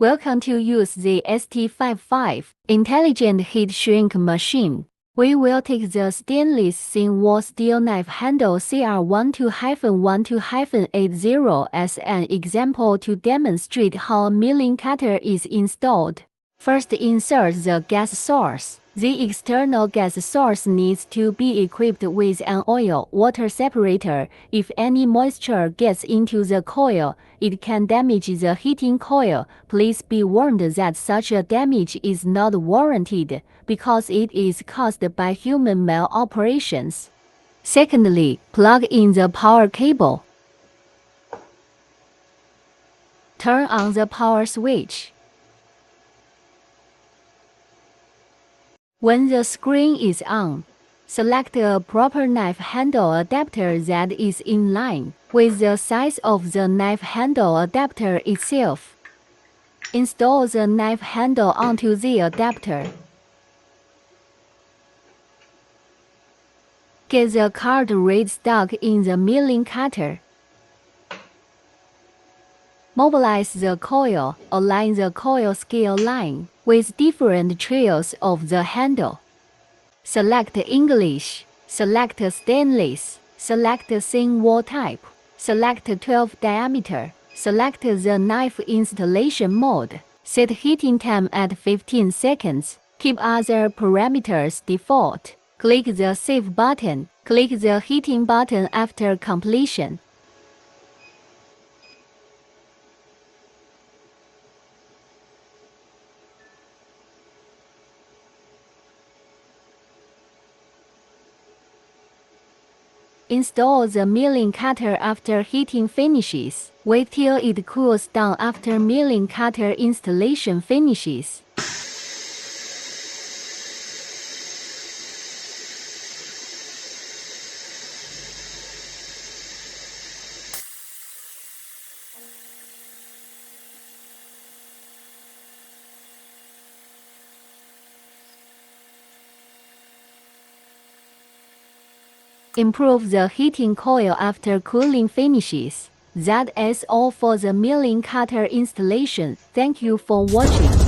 Welcome to use the ST55 intelligent heat shrink machine. We will take the stainless thin wall steel knife handle CR12-12-80 as an example to demonstrate how a milling cutter is installed. First, insert the gas source. The external gas source needs to be equipped with an oil-water separator. If any moisture gets into the coil, it can damage the heating coil. Please be warned that such a damage is not warranted because it is caused by human maloperations. Secondly, plug in the power cable. Turn on the power switch. When the screen is on, select a proper knife handle adapter that is in line with the size of the knife handle adapter itself. Install the knife handle onto the adapter. Get the card reed stuck in the milling cutter. Mobilize the coil. Align the coil scale line with different trails of the handle. Select English. Select stainless. Select thin wall type. Select 12 diameter. Select the knife installation mode. Set heating time at 15 seconds. Keep other parameters default. Click the Save button. Click the Heating button after completion. Install the milling cutter after heating finishes. Wait till it cools down after milling cutter installation finishes. Improve the heating coil after cooling finishes. That is all for the milling cutter installation. Thank you for watching.